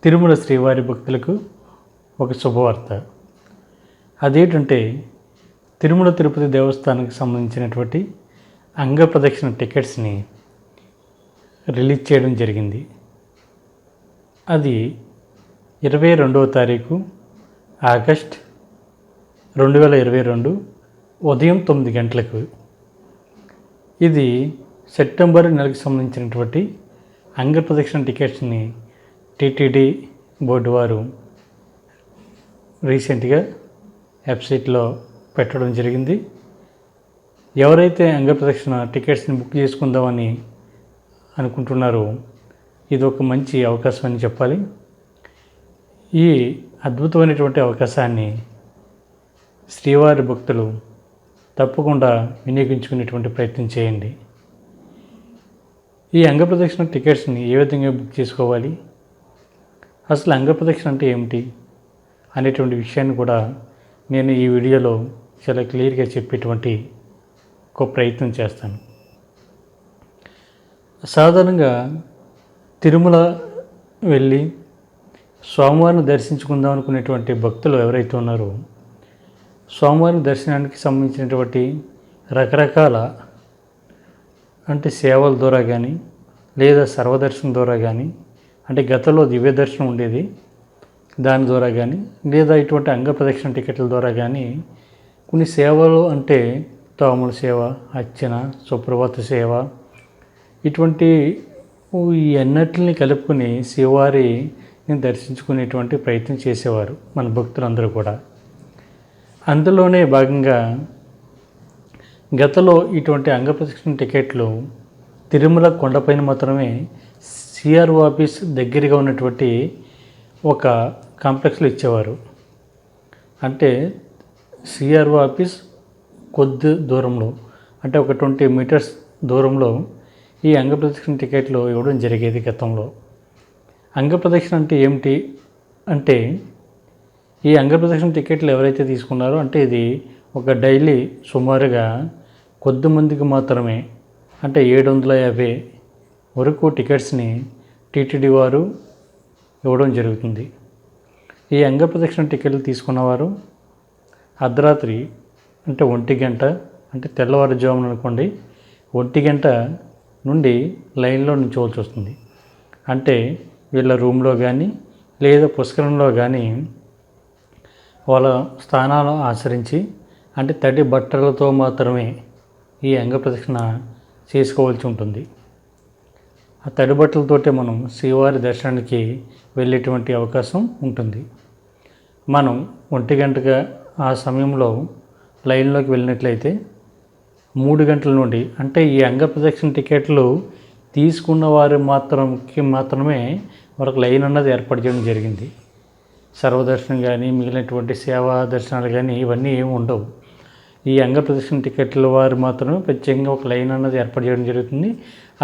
తిరుమల శ్రీవారి భక్తులకు ఒక శుభవార్త. అదేంటంటే తిరుమల తిరుపతి దేవస్థానానికి సంబంధించినటువంటి అంగప్రదక్షిణ టికెట్స్ని రిలీజ్ చేయడం జరిగింది. అది 22వ తారీఖు ఆగస్ట్ 2022 ఉదయం 9 గంటలకు. ఇది సెప్టెంబర్ నెలకు సంబంధించినటువంటి అంగప్రదక్షిణ టికెట్స్ని టీటీడీ బోర్డు వారు రీసెంట్గా వెబ్సైట్లో పెట్టడం జరిగింది. ఎవరైతే అంగప్రదక్షిణ టికెట్స్ని బుక్ చేసుకుందామని అనుకుంటున్నారో ఇది ఒక మంచి అవకాశం అని చెప్పాలి. ఈ అద్భుతమైనటువంటి అవకాశాన్ని శ్రీవారి భక్తులు తప్పకుండా వినియోగించుకునేటువంటి ప్రయత్నం చేయండి. ఈ అంగప్రదక్షిణ టికెట్స్ని ఏ విధంగా బుక్ చేసుకోవాలి, అసలు అంగప్రదక్షిణ అంటే ఏమిటి అనేటువంటి విషయాన్ని కూడా నేను ఈ వీడియోలో చాలా క్లియర్గా చెప్పేటువంటి ఒక ప్రయత్నం చేస్తాను. సాధారణంగా తిరుమల వెళ్ళి స్వామివారిని దర్శించుకుందాం అనుకునేటువంటి భక్తులు ఎవరైతే ఉన్నారో స్వామివారి దర్శనానికి సంబంధించినటువంటి రకరకాల అంటే సేవల ద్వారా కానీ లేదా సర్వదర్శనం ద్వారా కానీ అంటే గతంలో దివ్య దర్శనం ఉండేది దాని ద్వారా కానీ లేదా ఇటువంటి అంగప్రదక్షిణ టికెట్ల ద్వారా కానీ కొన్ని సేవలు అంటే తాముల సేవ, అర్చన, సుప్రభాత సేవ ఇటువంటి ఈ అన్నిటిని కలుపుకొని శ్రీవారిని దర్శించుకునేటువంటి ప్రయత్నం చేసేవారు మన భక్తులందరూ కూడా. అందులోనే భాగంగా గతంలో ఇటువంటి అంగప్రదక్షిణ టికెట్లు తిరుమల కొండపైన మాత్రమే సిఆర్ఓ ఆఫీస్ దగ్గరగా ఉన్నటువంటి ఒక కాంప్లెక్స్లో ఇచ్చేవారు. అంటే సిఆర్ఓ ఆఫీస్ కొద్ది దూరంలో అంటే ఒక 20 మీటర్స్ దూరంలో ఈ అంగప్రదక్షిణ టికెట్లు ఇవ్వడం జరిగేది గతంలో. అంగప్రదక్షిణ అంటే ఏమిటి అంటే ఈ అంగప్రదక్షిణ టికెట్లు ఎవరైతే తీసుకున్నారో అంటే ఇది ఒక డైలీ సుమారుగా కొద్ది మందికి మాత్రమే అంటే 750 వరకు టికెట్స్ని టీటీడీ వారు ఇవ్వడం జరుగుతుంది. ఈ అంగప్రదక్షిణ టికెట్లు తీసుకున్నవారు అర్ధరాత్రి అంటే 1 గంట అంటే తెల్లవారుజామున అనుకోండి 1 గంట నుండి లైన్లో నిల్చోవాల్సి వస్తుంది. అంటే వీళ్ళ రూమ్లో కానీ లేదా పుష్కరంలో కానీ వాళ్ళ స్థానాలు ఆచరించి అంటే తడి బట్టలతో మాత్రమే ఈ అంగప్రదక్షిణ చేసుకోవాల్సి ఉంటుంది. ఆ తడి బట్టలతోటే మనం శ్రీవారి దర్శనానికి వెళ్ళేటువంటి అవకాశం ఉంటుంది. మనం 1 గంటగా ఆ సమయంలో లైన్లోకి వెళ్ళినట్లయితే 3 గంటల నుండి అంటే ఈ అంగప్రదక్షిణ టికెట్లు తీసుకున్న వారు మాత్రమే వారికి లైన్ అన్నది ఏర్పాటు చేయడం జరిగింది. సర్వదర్శనం కానీ మిగిలినటువంటి సేవా దర్శనాలు కానీ ఇవన్నీ ఏమి ఉండవు. ఈ అంగప్రదక్షిణ టికెట్ల వారు మాత్రమే ప్రత్యేకంగా ఒక లైన్ అన్నది ఏర్పాటు చేయడం జరుగుతుంది.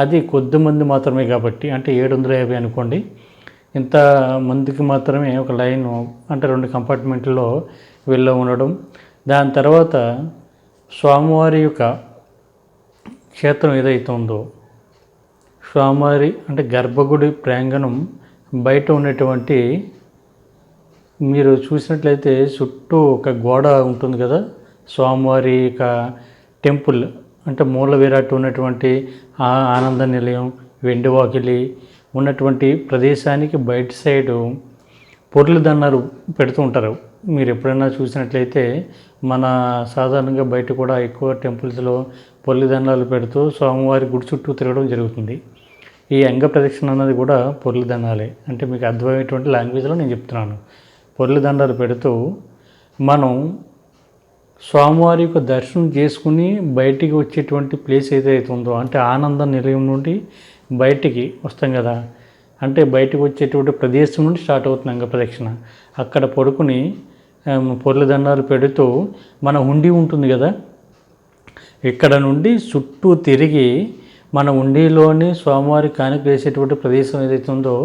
అది కొద్ది మంది మాత్రమే కాబట్టి అంటే 750 అనుకోండి, ఇంత మందికి మాత్రమే ఒక లైన్ అంటే 2 కంపార్ట్మెంట్లో వెళ్ళి ఉండడం. దాని తర్వాత స్వామివారి యొక్క క్షేత్రం ఏదైతే ఉందో స్వామివారి అంటే గర్భగుడి ప్రాంగణం బయట ఉన్నటువంటి మీరు చూసినట్లయితే చుట్టూ ఒక గోడ ఉంటుంది కదా, స్వామివారి యొక్క టెంపుల్ అంటే మూల విరాట్ ఉన్నటువంటి ఆనంద నిలయం, వెండివాకిలి ఉన్నటువంటి ప్రదేశానికి బయట సైడు పొర్లు దండాలు పెడుతూ ఉంటారు. మీరు ఎప్పుడైనా చూసినట్లయితే మన సాధారణంగా బయట కూడా ఎక్కువ టెంపుల్స్లో పొర్లు దండాలు పెడుతూ స్వామివారి గుడి చుట్టూ తిరగడం జరుగుతుంది. ఈ అంగ ప్రదక్షిణ అన్నది కూడా పొర్లు దండాలే. అంటే మీకు అర్థమయ్యేటువంటి లాంగ్వేజ్లో నేను చెప్తున్నాను. పొర్లు దండాలు పెడుతూ మనం స్వామివారి యొక్క దర్శనం చేసుకుని బయటికి వచ్చేటువంటి ప్లేస్ ఏదైతే ఉందో అంటే ఆనంద నిలయం నుండి బయటికి వస్తాం కదా, అంటే బయటకు వచ్చేటువంటి ప్రదేశం నుండి స్టార్ట్ అవుతుంది అంగప్రదక్షిణ. అక్కడ పడుకుని పొర్ల దండాలు పెడుతూ మన హుండీ ఉంటుంది కదా, ఇక్కడ నుండి చుట్టూ తిరిగి మన హుండీలోని స్వామివారి కానుక వేసేటువంటి ప్రదేశం ఏదైతే ఉందో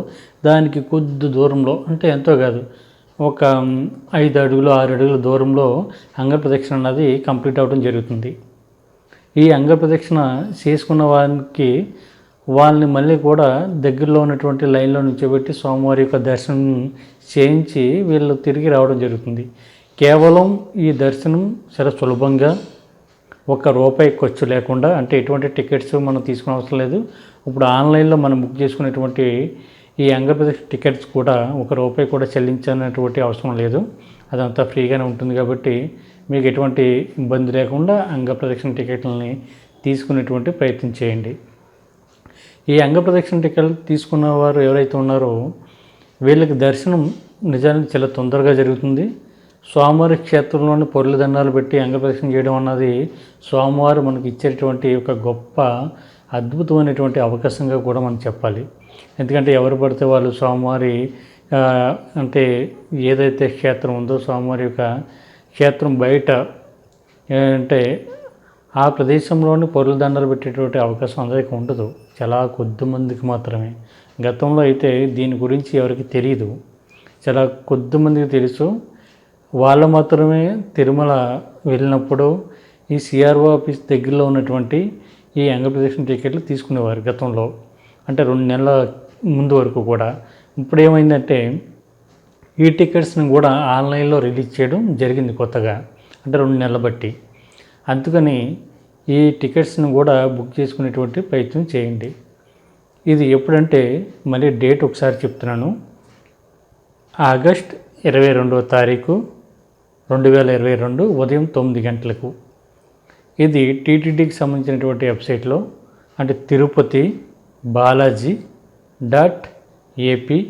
దానికి కొద్ది దూరంలో అంటే ఎంతో కాదు ఒక 5 అడుగులు 6 అడుగుల దూరంలో అంగప్రదక్షిణ అన్నది కంప్లీట్ అవ్వడం జరుగుతుంది. ఈ అంగప్రదక్షిణ చేసుకున్న వారికి వాళ్ళని మళ్ళీ కూడా దగ్గరలో ఉన్నటువంటి లైన్లో నుంచోబెట్టి స్వామివారి యొక్క దర్శనం చేయించి వీళ్ళు తిరిగి రావడం జరుగుతుంది. కేవలం ఈ దర్శనం చాలా సులభంగా ₹1 ఖర్చు లేకుండా, అంటే ఎటువంటి టికెట్స్ మనం తీసుకునే అవసరం లేదు. ఇప్పుడు ఆన్లైన్లో మనం బుక్ చేసుకునేటువంటి ఈ అంగప్రదక్షిణ టికెట్స్ కూడా ₹1 కూడా చెల్లించాలనేటువంటి అవసరం లేదు. అదంతా ఫ్రీగానే ఉంటుంది కాబట్టి మీకు ఎటువంటి ఇబ్బంది లేకుండా అంగప్రదక్షిణ టికెట్లని తీసుకునేటువంటి ప్రయత్నం చేయండి. ఈ అంగప్రదక్షిణ టికెట్ తీసుకున్న వారు ఎవరైతే ఉన్నారో వీళ్ళకి దర్శనం నిజానికి చాలా తొందరగా జరుగుతుంది. స్వామివారి క్షేత్రంలోని పొర్ల దండాలు పెట్టి అంగప్రదక్షిణ చేయడం అన్నది స్వామివారు మనకి ఇచ్చేటువంటి ఒక గొప్ప అద్భుతమైనటువంటి అవకాశంగా కూడా మనం చెప్పాలి. ఎందుకంటే ఎవరు పడితే వాళ్ళు స్వామివారి అంటే ఏదైతే క్షేత్రం ఉందో స్వామివారి యొక్క క్షేత్రం బయట అంటే ఆ ప్రదేశంలోని పొర్ల దండాలు పెట్టేటువంటి అవకాశం అందరికీ ఉండదు. చాలా కొద్దిమందికి మాత్రమే. గతంలో అయితే దీని గురించి ఎవరికి తెలియదు, చాలా కొద్దిమందికి తెలుసు. వాళ్ళు మాత్రమే తిరుమల వెళ్ళినప్పుడు ఈ సిఆర్ఓ ఆఫీస్ దగ్గరలో ఉన్నటువంటి ఈ అంగప్రదక్షిణ టికెట్లు తీసుకునేవారు గతంలో, అంటే 2 నెలల ముందు వరకు కూడా. ఇప్పుడు ఏమైందంటే ఈ టికెట్స్ని కూడా ఆన్లైన్లో రిలీజ్ చేయడం జరిగింది కొత్తగా, అంటే 2 నెలలు బట్టి. అందుకని ఈ టికెట్స్ని కూడా బుక్ చేసుకునేటువంటి ప్రయత్నం చేయండి. ఇది ఎప్పుడంటే మళ్ళీ డేట్ ఒకసారి చెప్తున్నాను. ఆగస్ట్ 22వ తారీఖు 2022 ఉదయం 9 గంటలకు. ఇది టీటీడీకి సంబంధించినటువంటి వెబ్సైట్లో, అంటే తిరుపతి బాలాజీ .ap.gov.in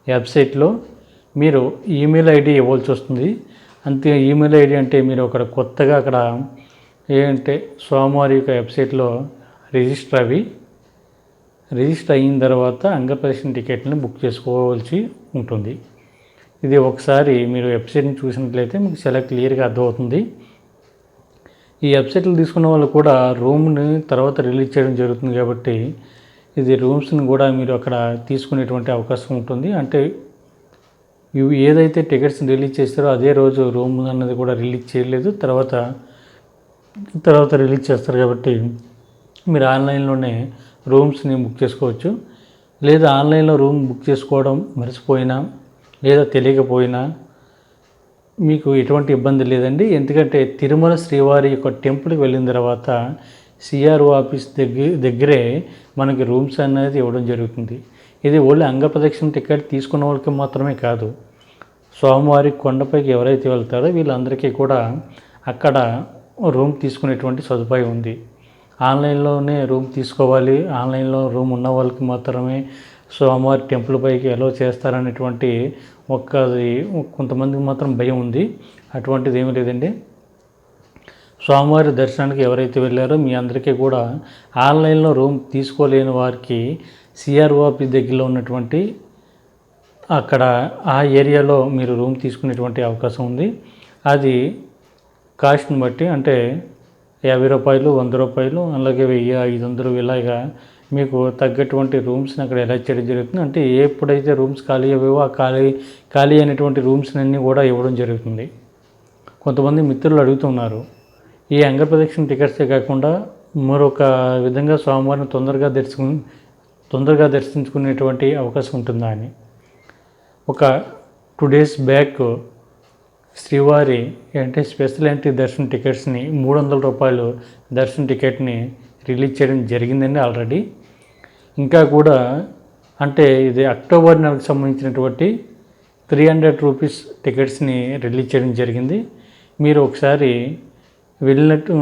వెబ్సైట్లో మీరు ఈమెయిల్ ఐడి ఇవ్వాల్సి వస్తుంది. అంతే, ఈమెయిల్ ఐడి అంటే మీరు అక్కడ కొత్తగా అక్కడ ఏంటంటే స్వామివారి యొక్క వెబ్సైట్లో రిజిస్టర్ అయిన తర్వాత అంగప్రదక్షిణ టికెట్ని బుక్ చేసుకోవాల్సి ఉంటుంది. ఇది ఒకసారి మీరు వెబ్సైట్ని చూసినట్లయితే మీకు చాలా క్లియర్గా అర్థమవుతుంది. ఈ వెబ్సైట్లు తీసుకున్న వాళ్ళు కూడా రూమ్ని తర్వాత రిలీజ్ చేయడం జరుగుతుంది కాబట్టి ఇది రూమ్స్ని కూడా మీరు అక్కడ తీసుకునేటువంటి అవకాశం ఉంటుంది. అంటే ఇవి ఏదైతే టికెట్స్ని రిలీజ్ చేస్తారో అదే రోజు రూమ్ అన్నది కూడా రిలీజ్ చేయలేదు, తర్వాత రిలీజ్ చేస్తారు కాబట్టి మీరు ఆన్లైన్లోనే రూమ్స్ని బుక్ చేసుకోవచ్చు. లేదా ఆన్లైన్లో రూమ్ బుక్ చేసుకోవడం మర్చిపోయినా లేదా తెలియకపోయినా మీకు ఎటువంటి ఇబ్బంది లేదండి. ఎందుకంటే తిరుమల శ్రీవారి యొక్క టెంపుల్కి వెళ్ళిన తర్వాత సిఆర్ఓ ఆఫీస్ దగ్గరే మనకి రూమ్స్ అనేది ఇవ్వడం జరుగుతుంది. ఇది ఓన్లీ అంగప్రదక్షిణ టికెట్ తీసుకున్న వాళ్ళకి మాత్రమే కాదు, స్వామివారి కొండపైకి ఎవరైతే వెళ్తారో వీళ్ళందరికీ కూడా అక్కడ రూమ్ తీసుకునేటువంటి సదుపాయం ఉంది. ఆన్లైన్లోనే రూమ్ తీసుకోవాలి, ఆన్లైన్లో రూమ్ ఉన్న వాళ్ళకి మాత్రమే స్వామివారి టెంపుల్ పైకి ఎలా చేస్తారనేటువంటి కొంతమందికి మాత్రం భయం ఉంది. అటువంటిది ఏమీ లేదండి. స్వామివారి దర్శనానికి ఎవరైతే వెళ్ళారో మీ అందరికీ కూడా ఆన్లైన్లో రూమ్ తీసుకోలేని వారికి సిఆర్ఓ ఆఫీస్ దగ్గరలో ఉన్నటువంటి అక్కడ ఆ ఏరియాలో మీరు రూమ్ తీసుకునేటువంటి అవకాశం ఉంది. అది కాస్ట్ని బట్టి, అంటే ₹50, ₹100, అలాగే 1000, 500 ఇలాగా మీకు తగ్గటువంటి రూమ్స్ని అక్కడ ఎలా చేయడం జరుగుతుంది. అంటే ఎప్పుడైతే రూమ్స్ ఖాళీ అయ్యేవో ఆ ఖాళీ అయినటువంటి రూమ్స్ని అన్నీ కూడా ఇవ్వడం జరుగుతుంది. కొంతమంది మిత్రులు అడుగుతున్నారు, ఈ అంగప్రదక్షిణ టికెట్సే కాకుండా మరొక విధంగా స్వామివారిని తొందరగా దర్శించుకునేటువంటి అవకాశం ఉంటుందా అని. ఒక 2 days బ్యాక్ శ్రీవారి అంటే స్పెషల్ ఎంట్రీ దర్శన టికెట్స్ని ₹300 దర్శన టికెట్ని రిలీజ్ చేయడం జరిగిందండి ఆల్రెడీ. ఇంకా కూడా అంటే ఇది అక్టోబర్ నెలకు సంబంధించినటువంటి ₹300 టికెట్స్ని రిలీజ్ చేయడం జరిగింది. మీరు ఒకసారి వెళ్ళినట్టు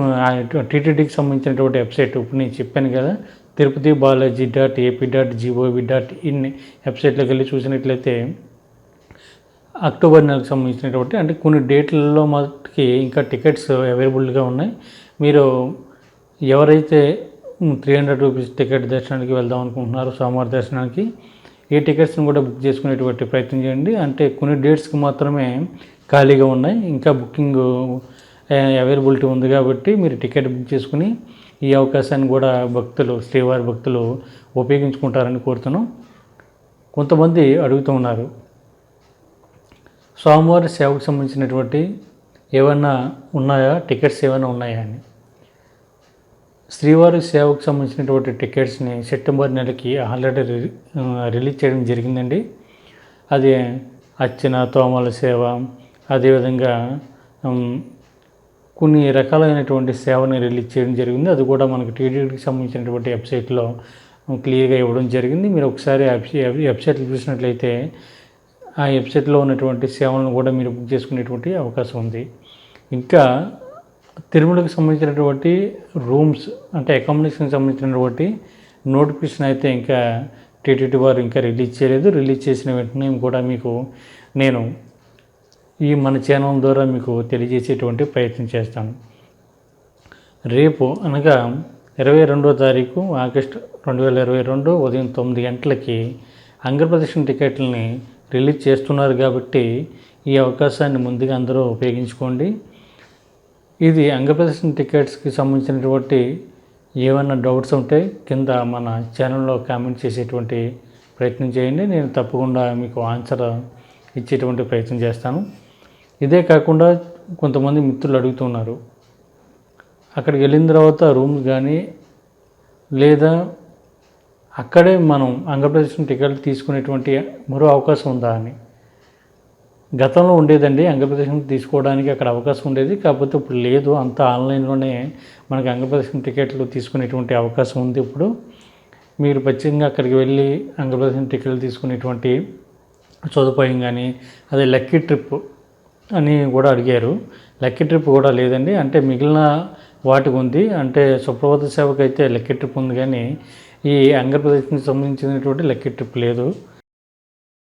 టీటీడీకి సంబంధించినటువంటి వెబ్సైట్ ఇప్పుడు నేను చెప్పాను కదా, తిరుపతి బాలాజీ .ap.gov.in వెబ్సైట్లోకి వెళ్ళి చూసినట్లయితే అక్టోబర్ నెలకు సంబంధించినటువంటి అంటే కొన్ని డేట్లలో మనకి ఇంకా టికెట్స్ అవైలబుల్గా ఉన్నాయి. మీరు ఎవరైతే ₹300 టికెట్ దర్శనానికి వెళ్దాం అనుకుంటున్నారో స్వామివారి దర్శనానికి ఈ టికెట్స్ని కూడా బుక్ చేసుకునేటువంటి ప్రయత్నం చేయండి. అంటే కొన్ని డేట్స్కి మాత్రమే ఖాళీగా ఉన్నాయి, ఇంకా బుకింగ్ అవైలబిలిటీ ఉంది కాబట్టి మీరు టికెట్ బుక్ చేసుకుని ఈ అవకాశాన్ని కూడా శ్రీవారి భక్తులు ఉపయోగించుకుంటారని కోరుతున్నాం. కొంతమంది అడుగుతూ ఉన్నారు, స్వామివారి సేవకు సంబంధించినటువంటి ఏమైనా ఉన్నాయా, టికెట్స్ ఏమైనా ఉన్నాయా అని. శ్రీవారి సేవకు సంబంధించినటువంటి టికెట్స్ని సెప్టెంబర్ నెలకి ఆల్రెడీ రిలీజ్ చేయడం జరిగిందండి. అది అర్చన, తోమాల సేవ, అదేవిధంగా కొన్ని రకాలైనటువంటి సేవని రిలీజ్ చేయడం జరిగింది. అది కూడా మనకు టీటీడీకి సంబంధించినటువంటి వెబ్సైట్లో క్లియర్గా ఇవ్వడం జరిగింది. మీరు ఒకసారి వెబ్సైట్లు చూసినట్లయితే ఆ వెబ్సైట్లో ఉన్నటువంటి సేవలను కూడా మీరు బుక్ చేసుకునేటువంటి అవకాశం ఉంది. ఇంకా తిరుమలకు సంబంధించినటువంటి రూమ్స్ అంటే అకామిడేషన్కి సంబంధించినటువంటి నోటిఫికేషన్ అయితే ఇంకా టీటీడీ వారు ఇంకా రిలీజ్ చేయలేదు. రిలీజ్ చేసిన వెంటనే కూడా మీకు నేను ఈ మన ఛానల్ ద్వారా మీకు తెలియజేసేటువంటి ప్రయత్నం చేస్తాను. రేపు అనగా 22వ తారీఖు ఆగస్టు 2022 ఉదయం 9 గంటలకి అంగప్రదక్షిణ టికెట్లని రిలీజ్ చేస్తున్నారు కాబట్టి ఈ అవకాశాన్ని ముందుగా అందరూ ఉపయోగించుకోండి. ఇది అంగప్రదక్షిణ టికెట్స్కి సంబంధించినటువంటి ఏమైనా డౌట్స్ ఉంటే కింద మన ఛానల్లో కామెంట్ చేసేటువంటి ప్రయత్నం చేయండి. నేను తప్పకుండా మీకు ఆన్సర్ ఇచ్చేటువంటి ప్రయత్నం చేస్తాను. ఇదే కాకుండా కొంతమంది మిత్రులు అడుగుతున్నారు, అక్కడికి వెళ్ళిన తర్వాత రూమ్ కానీ లేదా అక్కడే మనం అంగప్రదక్షిణ టికెట్లు తీసుకునేటువంటి మరో అవకాశం ఉందా అని. గతంలో ఉండేదండి, అంగప్రదక్షిణ తీసుకోవడానికి అక్కడ అవకాశం ఉండేది. కాకపోతే ఇప్పుడు లేదు, అంతా ఆన్లైన్లోనే మనకి అంగప్రదక్షిణ టికెట్లు తీసుకునేటువంటి అవకాశం ఉంది. ఇప్పుడు మీరు ఖచ్చితంగా అక్కడికి వెళ్ళి అంగప్రదక్షిణ టికెట్లు తీసుకునేటువంటి సదుపాయం కానీ, అదే లక్కీ ట్రిప్ అని కూడా అడిగారు. లక్కీ ట్రిప్ కూడా లేదండి, అంటే మిగిలిన వాటికి ఉంది. అంటే సుప్రభాత సేవకు అయితే లక్కీ ట్రిప్ ఉంది, కానీ ఈ అంగప్రదక్షిణకి సంబంధించినటువంటి లక్కీ ట్రిప్ లేదు.